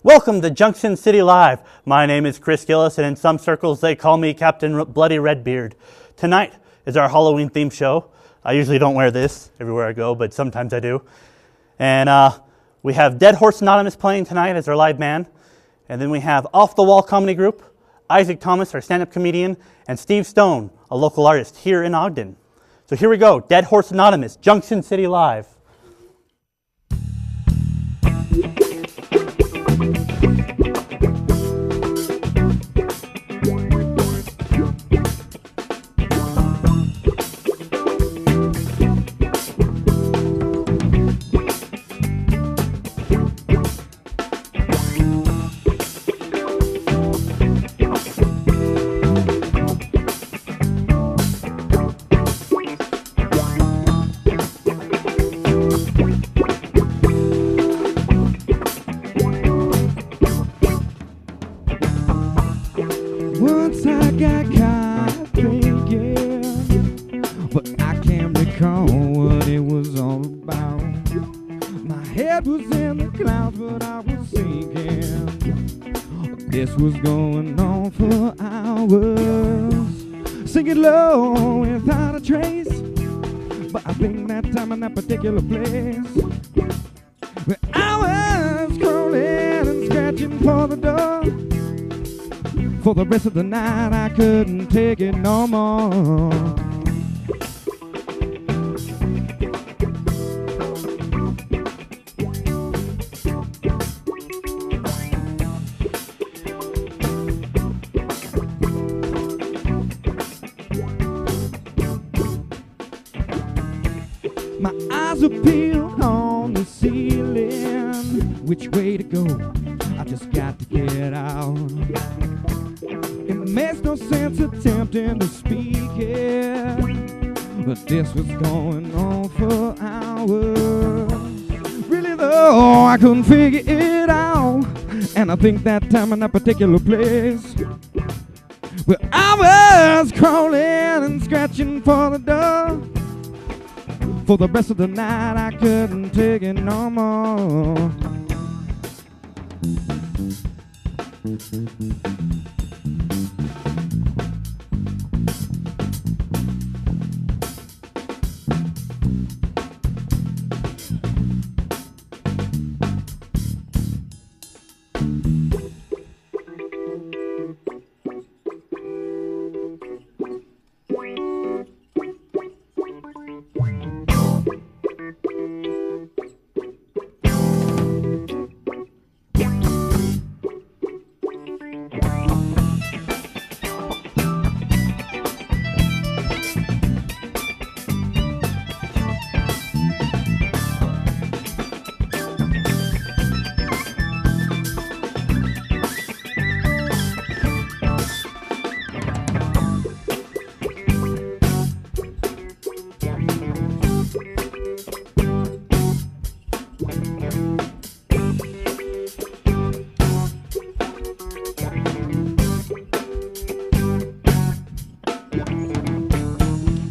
Welcome to Junction City Live. My name is Chris Gillis, and in some circles they call me Captain Bloody Redbeard. Tonight is our Halloween themed show. I usually don't wear this everywhere I go, but sometimes I do. And we have Dead Horse Anonymous playing tonight as our live band. And then we have Off the Wall Comedy Group, Isaac Thomas, our stand-up comedian, and Steve Stone, a local artist here in Ogden. So here we go, Dead Horse Anonymous, Junction City Live. Once I got caught thinking, but I can't recall what it was all about. My head was in the clouds, but I was sinking. This was going on for hours, singing low without a trace. But I think that time in that particular place, where I was crawling and scratching for the door. For the rest of the night I couldn't take it no more. My eyes are peeled on the ceiling. Which way to go? I just got to get out. It makes no sense attempting to speak it, but this was going on for hours. Really though, I couldn't figure it out. And I think that time in that particular place, where I was crawling and scratching for the door. For the rest of the night I couldn't take it no more.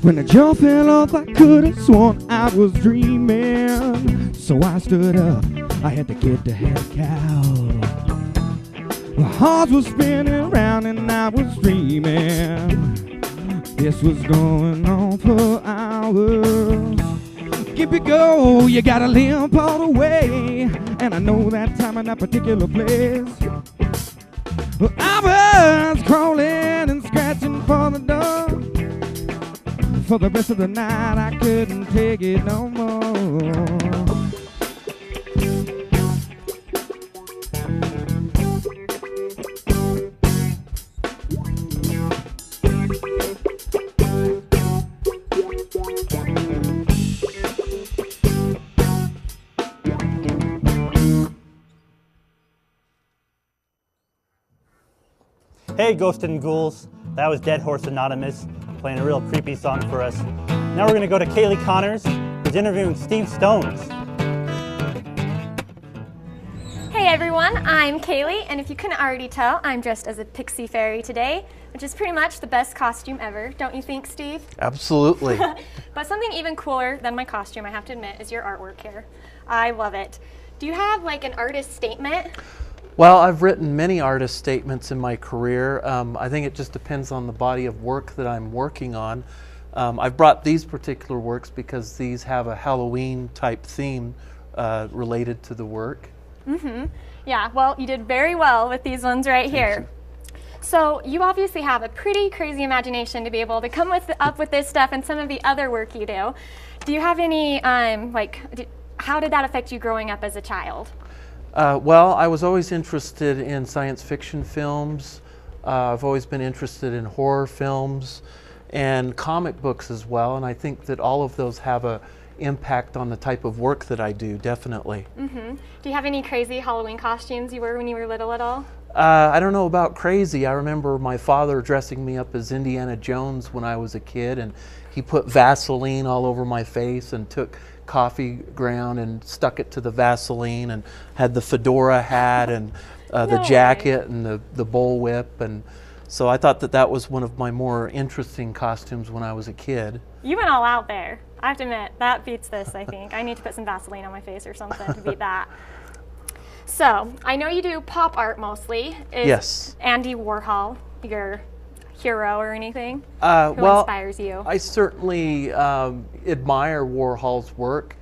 When the jaw fell off, I could have sworn I was dreaming. So I stood up, I had to get the heck out. My heart was spinning around and I was dreaming. This was going on for hours. Keep it go, you gotta limp all the way. And I know that time in that particular place, I was crawling and scratching for the door. For the rest of the night I couldn't take it no more. Hey, Ghosts and Ghouls. That was Dead Horse Anonymous playing a real creepy song for us. Now we're going to go to Kaylee Connors, who's interviewing Steve Stones. Hey everyone, I'm Kaylee, and if you couldn't already tell, I'm dressed as a pixie fairy today, which is pretty much the best costume ever, don't you think, Steve? Absolutely. But something even cooler than my costume, I have to admit, is your artwork here. I love it. Do you have like an artist statement? Well, I've written many artist statements in my career. I think it just depends on the body of work that I'm working on. I've brought these particular works because these have a Halloween type theme related to the work. Yeah, well, you did very well with these ones right here. So you obviously have a pretty crazy imagination to be able to come up with this stuff and some of the other work you do. Do you have any, how did that affect you growing up as a child? Well, I was always interested in science fiction films. I've always been interested in horror films and comic books as well, and I think that all of those have a impact on the type of work that I do, definitely. Do you have any crazy Halloween costumes you wore when you were little at all? I don't know about crazy. I remember my father dressing me up as Indiana Jones when I was a kid, and he put Vaseline all over my face and took coffee ground and stuck it to the Vaseline and had the fedora hat and the jacket and the bullwhip, and so I thought that that was one of my more interesting costumes when I was a kid. You went all out there. I have to admit, that beats this, I think. I need to put some Vaseline on my face or something to beat that. So, I know you do pop art mostly. Is Yes. Andy Warhol your hero or anything? Who Well, inspires you? I certainly admire Warhol's work.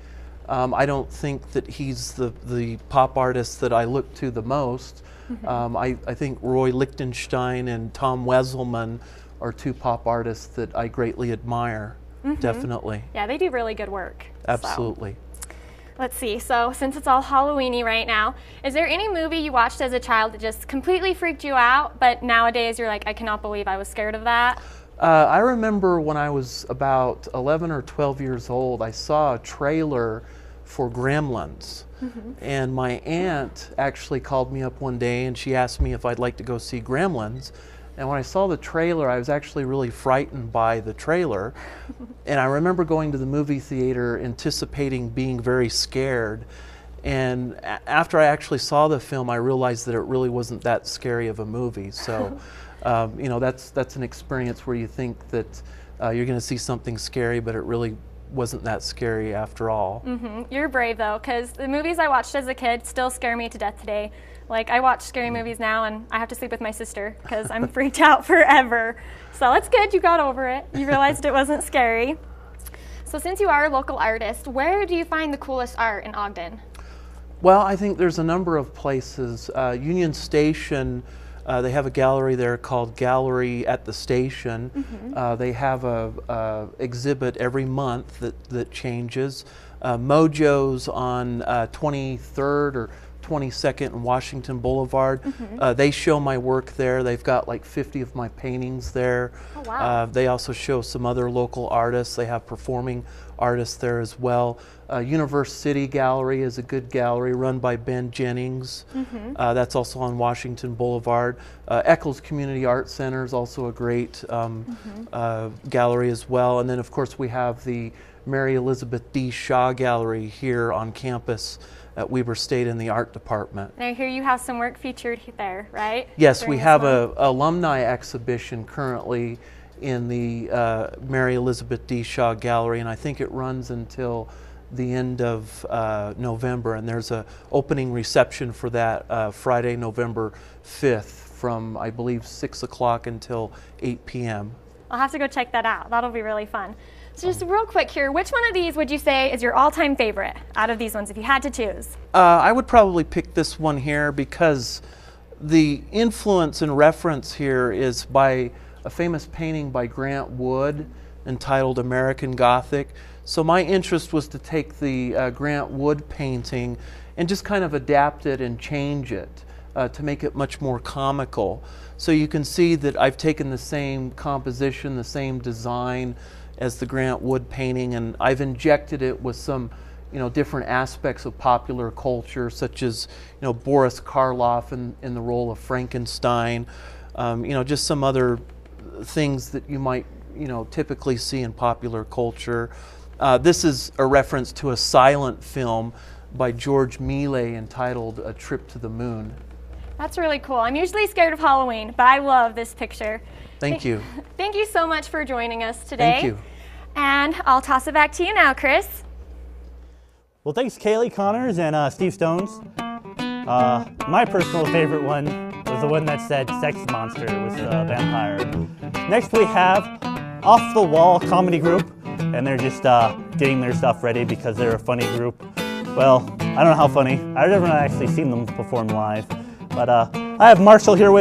I don't think that he's the pop artist that I look to the most. I think Roy Lichtenstein and Tom Wesselman are two pop artists that I greatly admire, definitely. Yeah, they do really good work. So, Absolutely. let's see. So, since it's all Halloweeny right now, is there any movie you watched as a child that just completely freaked you out, but nowadays you're like, I cannot believe I was scared of that? I remember when I was about 11 or 12 years old, I saw a trailer for Gremlins. And my aunt actually called me up one day and she asked me if I'd like to go see Gremlins. And when I saw the trailer, I was actually really frightened by the trailer. And I remember going to the movie theater anticipating being very scared. And after I actually saw the film, I realized that it really wasn't that scary of a movie. So, you know, that's an experience where you think that you're going to see something scary, but it really wasn't that scary after all. You're brave though, because the movies I watched as a kid still scare me to death today. Like, I watch scary movies now and I have to sleep with my sister because I'm freaked out forever. So it's good you got over it. You realized it wasn't scary. So since you are a local artist, where do you find the coolest art in Ogden? Well, I think there's a number of places. Union Station, they have a gallery there called Gallery at the Station. They have a exhibit every month that changes. Mojo's on 23rd or 22nd and Washington Boulevard. They show my work there. They've got like 50 of my paintings there. Oh, wow. They also show some other local artists. They have performing artists there as well. Universe City Gallery is a good gallery run by Ben Jennings. That's also on Washington Boulevard. Eccles Community Art Center is also a great gallery as well. And then of course we have the Mary Elizabeth D. Shaw Gallery here on campus at Weber State in the art department. And I hear you have some work featured there, right? Yes, During we this have month? a alumni exhibition currently in the Mary Elizabeth D. Shaw Gallery, and I think it runs until the end of November, and there's a opening reception for that Friday, November 5th from, I believe, 6 o'clock until 8 p.m. I'll have to go check that out. That'll be really fun. So just real quick here, which one of these would you say is your all-time favorite out of these ones if you had to choose? I would probably pick this one here because the influence and reference here is by a famous painting by Grant Wood entitled American Gothic. So my interest was to take the Grant Wood painting and just kind of adapt it and change it to make it much more comical. So you can see that I've taken the same composition, the same design as the Grant Wood painting, and I've injected it with some, you know, different aspects of popular culture, such as, you know, Boris Karloff in the role of Frankenstein, you know, just some other things that you might, you know, typically see in popular culture. This is a reference to a silent film by George Méliès entitled A Trip to the Moon. That's really cool. I'm usually scared of Halloween, but I love this picture. Thank you. Thank you so much for joining us today. Thank you. And I'll toss it back to you now, Chris. Well, thanks, Kaylee Connors and Steve Stones. My personal favorite one was the one that said Sex Monster was a vampire. Next we have Off the Wall comedy group, and they're just getting their stuff ready because they're a funny group. Well, I don't know how funny. I've never actually seen them perform live, but I have Marshall here with